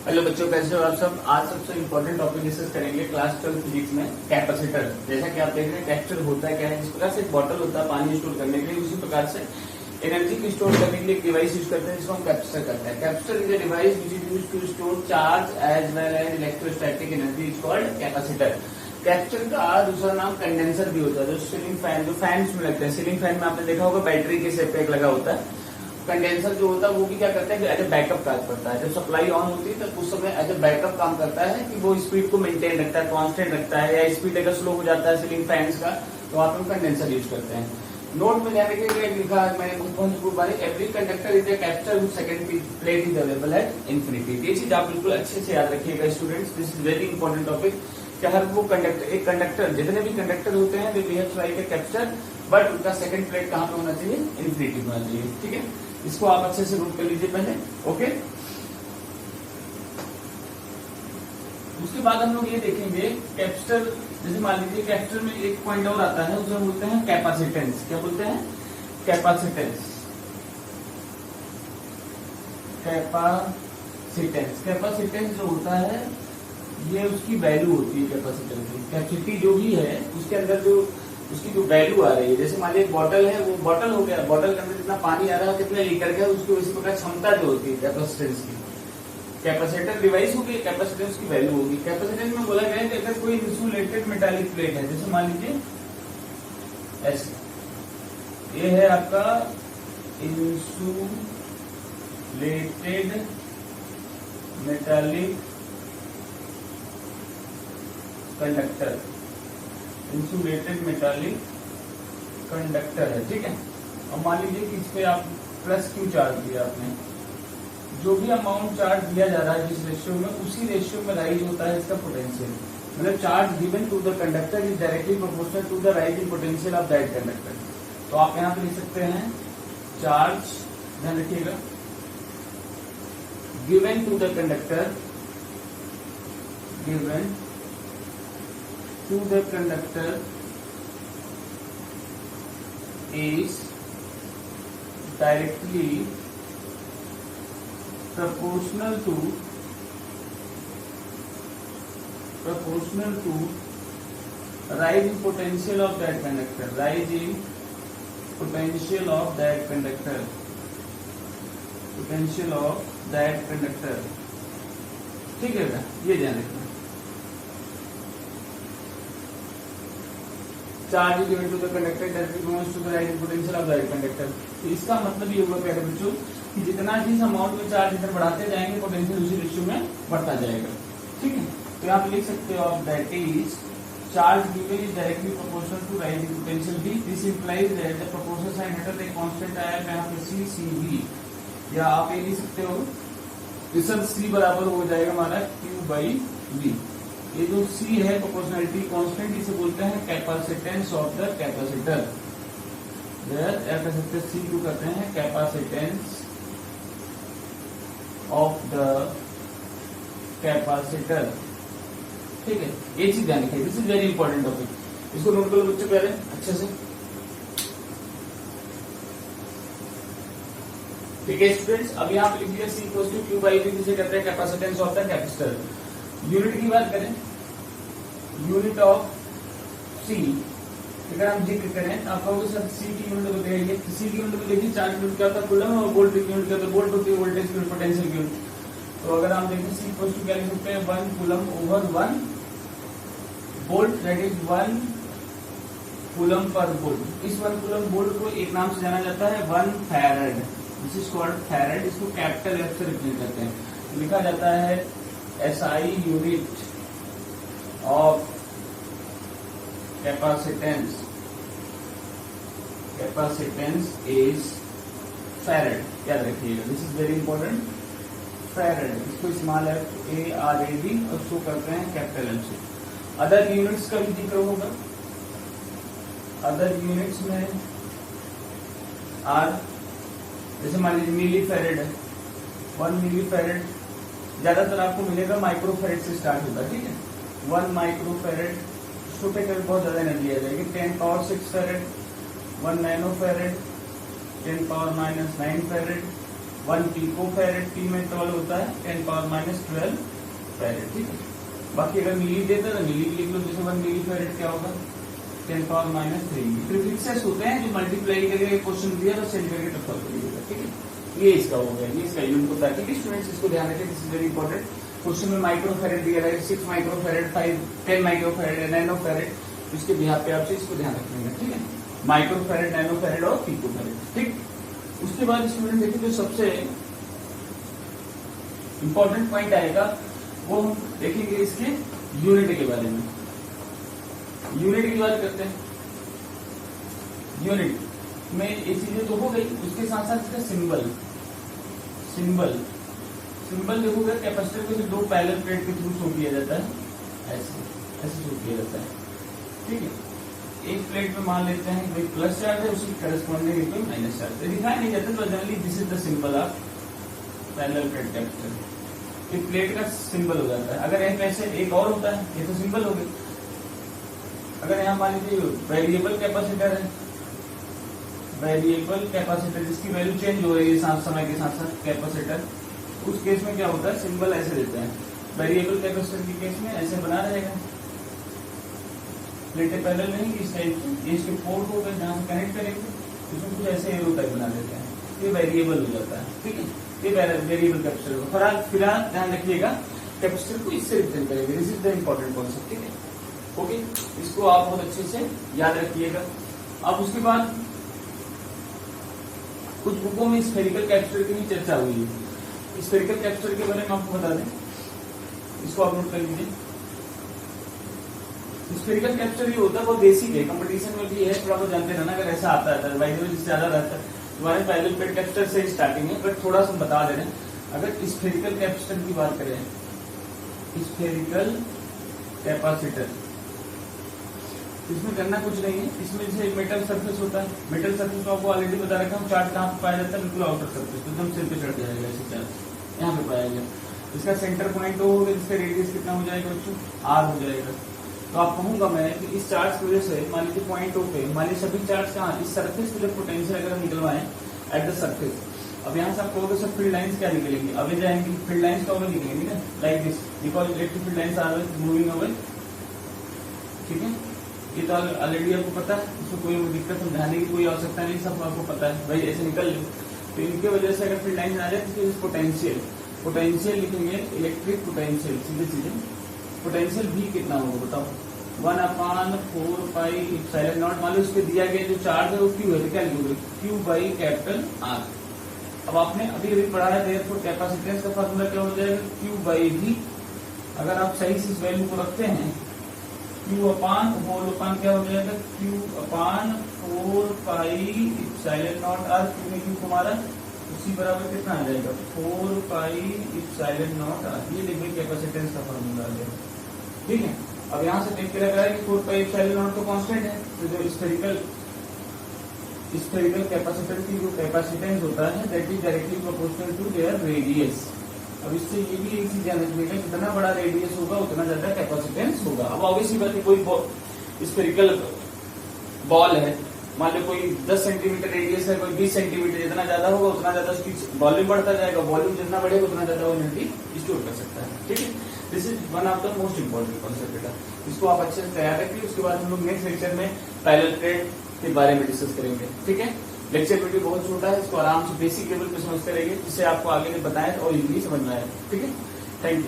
Hello बच्चों, कैसे हो आप सब। आज सबसे इम्पोर्टेंट टॉपिक डिस्कस करेंगे क्लास 12 फिजिक्स में, कैपेसिटर। जैसा कि आप देख रहे हैं कैपेसिटर होता है क्या है। जिस प्रकार से एक बॉटल होता है पानी स्टोर करने के लिए, उसी प्रकार से एनर्जी को स्टोर करने के लिए एक डिवाइस यूज करते हैं जिसको हम कैपेसिटर कहते हैं। Capacitor is a device which is used to store charge as well as electrostatic energy is called capacitor. Capacitor का दूसरा नाम कंडेंसर भी होता है, जो सीलिंग फैन, जो फैंस में लगते हैं। सीलिंग फैन में आपने देखा होगा बैटरी के शेप पे एक लगा होता है। कंडेंसर जो होता है वो भी क्या करता है कि एज ए बैकअप काम करता है। जब सप्लाई ऑन होती है तो उस समय एज ए बैकअप काम करता है कि वो स्पीड को मेंटेन रखता है, कांस्टेंट रखता है, या स्पीड अगर स्लो हो जाता है सीलिंग फैंस का तो आप हम कंडेंसर यूज करते हैं। नोट में ध्यान रखिएगा, लिखा है मैंने every conductor is a capacitor which second plate is available at infinity. ये चीज आप बिल्कुल अच्छे से याद रखिएगा students, this is very important topic. कि हर वो कंडक्टर, एक कंडक्टर, जितने भी कंडक्टर होते हैं वे behaves like a capacitor, but उनका सेकंड प्लेट कहां पे होना चाहिए, इंफिनिटी होना चाहिए। ठीक है, इसको आप अच्छे से नोट कर लीजिए पहले। ओके, उसके बाद हम लोग ये देखेंगे कैपेसिटर। जैसे मान लीजिए कैपेसिटर में एक पॉइंट और आता है, उसे बोलते हैं कैपेसिटेंस। क्या बोलते हैं? कैपेसिटेंस। कैपेसिटेंस, कैपेसिटेंस जो होता है ये उसकी वैल्यू होती है कैपेसिटर की। कैपेसिटी जो भी है उसके अंदर जो उसकी जो वैल्यू आ रही है, जैसे मान लीजिए बॉटल है, वो बॉटल हो गया, बॉटल के अंदर कितना पानी आ रहा है, कितने लीटर का, उसकी उसी प्रकार क्षमता जो होती है कैपेसिटेंस की। कैपेसिटर डिवाइस होगी, कैपेसिटेंस की वैल्यू होगी। कैपेसिटेंस में बोला गया है कि अगर कोई इंसुलेटेड मेटालिक प्लेट है, जैसे मान लीजिए ऐसे, ये है आपका insulated metallic conductor, insulated metallic conductor है। ठीक है, और मान लीजिए कि इस पे आप प्लस क्यू चार्ज दिया आपने, जो भी अमाउंट चार्ज दिया जा रहा है जिस रेशियो में, उसी रेशियो में राइज होता है इसका पोटेंशियल। मतलब charge given to the conductor is directly proportional to the rise in potential of that conductor. तो आप यहाँ पे लिख सकते हैं चार्ज, ध्यान रखिएगा, given to the conductor, given to the conductor is directly proportional to rise in potential of that conductor, rise in potential of that conductor, potential of that conductor। ठीक है, ये ध्यान रखना। Charge is given to the conductor directly proportional to the rise in potential of that conductor. तो इसका मतलब ये होगा प्यारे बच्चों कि जितना जिस अमाउंट में चार्ज इधर बढ़ाते जाएंगे, पोटेंशियल उसी रेशियो में बढ़ता जाएगा। ठीक है, तो आप लिख सकते हो that is charge given is directly proportional to rise in potential V. This implies that the proportional sign हटा एक कांस्टेंट आया है यहाँ पे सी सी बी, या आप ये लिख सकते हो रिजल्ट सी बराबर हो जाएगा हमारा क्यू बाई बी। ये जो C है प्रोपोर्शनलिटी कांस्टेंट, इसे बोलते हैं कैपेसिटेंस ऑफ द कैपेसिटर। या कह सकते हैं C को कहते हैं कैपेसिटेंस ऑफ द कैपेसिटर। ठीक है, ये चीज ध्यान रखिए, this is very important topic, इसको नोट कर लो बच्चों पहले अच्छे से। ठीक है स्टूडेंट्स, अब यहाँ पे लिख लिया C equals to Q by V, जिसे कहते हैं capacitance of the capacitor. Unit की बात करें, यूनिट ऑफ सी अगर हम जिक्र करें तो आप कहोगे सर सी की यूनिट बताइए। सी की यूनिट को देखिए, चार्ज यूनिट क्या होता है, कूलम, और वोल्ट की यूनिट क्या होता है, वोल्ट होती है, वोल्टेज की पोटेंशियल की यूनिट। तो अगर हम देखें सी इक्वल्स टू क्या लिख सकते हैं, 1 coulomb over 1 volt, that is 1 coulomb per volt. इस 1 कूलम वोल्ट को एक नाम से जाना जाता है 1 farad, this is called farad. इसको कैपिटल एफ से रिप्रेजेंट करते हैं, लिखा जाता है SI unit of capacitance, capacitance is farad. याद रखिएगा, this is very important, farad. इसको स्मॉल एफ ARAD और शो करते हैं कैपिटल एम से। अदर यूनिट्स का भी जिक्र होगा, अदर यूनिट्स में आर, जैसे मान लीजिए मिली फैराड है, 1 मिली फैराड ज्यादातर आपको मिलेगा माइक्रोफेरेड से स्टार्ट होता है। ठीक है, 1 माइक्रोफेरेड, छोटे कर बहुत ज्यादा एनर्जी आ जाएगी। 10 power 6 फेरेड, 1 nano फेरेड, 10 power -9 फेरेड, 1 pico फेरेड T में इंटरवल होता है 10⁻12 फेरेड, ठीक है। बाकी अगर मिली देता है तो मिली लिख लो, जैसे 1 मिली फेरेड क्या होगा 10⁻3। प्रीफिक्सेस होते हैं जो मल्टीप्लाई करके क्वेश्चन दिया तो सेंड करके टफ कर दीजिएगा, ठीक है। ये इसका हो गया, ये इसका यूनिट होता है, ठीक है स्टूडेंट्स, इसको ध्यान रखें, this is very important. Question में माइक्रो फेरेड दिया है, 6 माइक्रो फेरेड, 10 माइक्रो फेरेड, नैनो फेरेड, इसके बिहार पे आपसे इसको ध्यान रखेंगे, ठीक है। माइक्रो फेरेड, नैनो फेरेड और पिको फेरेड, ठीक। उसके बाद स्टूडेंट देखिए जो सबसे इंपॉर्टेंट पॉइंट आएगा वो हम देखेंगे इसके यूनिट के बारे में। यूनिट की बात करते हैं। यूनिट में ये चीजें तो हो गई, उसके साथ साथ इसका सिंबल देखोगे कैपेसिटर को दो पैरेलल प्लेट के थ्रू शो किया जाता है, ऐसे शो किया जाता है, ठीक है। एक प्लेट में मान लेते हैं कोई प्लस चार्ज है, उसकी करस्पॉन्डिंग कोई माइनस चार्ज है, दिखाई नहीं जाता, तो generally this is the symbol of parallel plate capacitor. एक प्लेट का सिंबल हो जाता है। अगर एक ऐसे एक और होता है, ये तो सिंबल हो गई। अगर यहाँ मान लीजिए वेरिएबल कैपेसिटर है, वेरिएबल कैपेसिटर जिसकी वैल्यू चेंज हो रही है समय के साथ साथ कैपेसिटर, उस केस में क्या होता है सिंबल ऐसे देते हैं। वेरिएबल कैपेसिटर के केस में ऐसे बना रहेगा, प्लेटें पैरेलल रहेंगी इस टाइप से, ये इसके पोर्ट होगा जहां से कनेक्ट करेंगे, इसमें कुछ ऐसे एरो टाइप बना देते हैं, ये वेरिएबल हो जाता है, ठीक है। ये वेरिएबल कैपेसिटर फिलहाल ध्यान रखिएगा, कैपेसिटर को इससे रिप्रेजेंट करेंगे, this is the important concept, ठीक है। ओके, इसको आप बहुत अच्छे से याद रखिएगा। अब उसके बाद कुछ बुकों में स्फेरिकल कैपेसिटर की भी चर्चा हुई है। स्फेरिकल कैपेसिटर के बारे में आपको बता दें, इसको आप नोट कर लीजिए। स्फेरिकल कैपेसिटर ये होता है बहुत बेसिक है, कंपटीशन में भी है, थोड़ा बहुत जानते रहना, अगर ऐसा आता है अदरवाइज जिससे ज्यादा रहता है तुम्हारे पैरेलल प्लेट कैपेसिटर से स्टार्टिंग है, बट थोड़ा सा बता दे रहे हैं। अगर स्फेरिकल कैपेसिटर की बात करें, स्फेरिकल कैपेसिटर, इसमें करना कुछ नहीं है। इसमें जैसे मेटल सरफेस होता है, मेटल सरफेस को आपको ऑलरेडी बता रखा हूँ, चार्ज कहाँ पे पाया जाता है, बिल्कुल आउटर सरफेस, एकदम सिर पे चढ़ जाएगा ऐसे चार्ज, यहाँ पे पाया गया। इसका सेंटर पॉइंट हो गया, जिसका रेडियस कितना हो जाएगा बच्चों, आर हो जाएगा। तो आप कहूंगा मैं कि इस चार्ज की वजह से मान लीजिए पॉइंट ओ पे, मान लीजिए सभी चार्ज कहाँ, इस सरफेस पे जब पोटेंशियल अगर हम निकलवाएं एट द सरफेस, अब यहाँ से आप कहोगे सर फील्ड लाइंस क्या निकलेंगी, अवे जाएंगी, फील्ड लाइंस तो अवे निकलेंगी ना, like this, because electric field lines are moving away, ठीक है। ये तो ऑलरेडी आपको पता है, इसमें कोई दिक्कत समझाने की कोई आवश्यकता नहीं, सब आपको पता है भाई, ऐसे निकल लो। तो इनके वजह से अगर फील्ड लाइन आ जाए तो पोटेंशियल लिखेंगे, इलेक्ट्रिक पोटेंशियल, सीधे सीधे पोटेंशियल भी कितना होगा बताओ, 1/4πε0। मान लो इसके दिया गया जो चार्ज है वो क्यू है, तो क्या लिखोगे, Q/R। अब आपने अभी अभी पढ़ा है, देयरफॉर कैपेसिटेंस का फार्मूला क्या हो जाएगा, Q/V। अगर आप सही से इस वैल्यू को रखते हैं, Q/होल क्या हो जाएगा, Q/4πε0R, क्यू में क्यू को मारा, उसी बराबर कितना आ जाएगा 4πε0R। ये देखिए कैपेसिटेंस का फार्मूला आ जाएगा, ठीक है। अब यहाँ से देख के लग रहा है कि 4πε0 तो कांस्टेंट है, तो जो स्फेरिकल कैपेसिटर की जो कैपेसिटेंस होता है that is directly proportional to their radius. अब इससे ये भी एक चीज ध्यान रखिएगा, जितना बड़ा रेडियस होगा उतना ज्यादा कैपेसिटेंस होगा। अब ऑब्वियसली बात है, कोई स्फेरिकल बॉल है, मान लो कोई 10 सेंटीमीटर रेडियस है, कोई 20 सेंटीमीटर, जितना ज्यादा होगा उतना ज्यादा उसकी वॉल्यूम बढ़ता जाएगा, वॉल्यूम जितना बढ़ेगा उतना ज्यादा वो एनर्जी स्टोर कर सकता है, ठीक है। This is one of the most important concept बेटा, इसको आप अच्छे से तैयार रखिए। उसके बाद हम लोग नेक्स्ट लेक्चर में पैरेलल प्लेट के बारे में डिस्कस करेंगे, ठीक है। लेक्चर वीडियो बहुत छोटा है, इसको आराम से बेसिक लेवल पे समझते रहिए, जिससे आपको आगे में बताएं और इजीली समझ में आए, ठीक है। Thank you.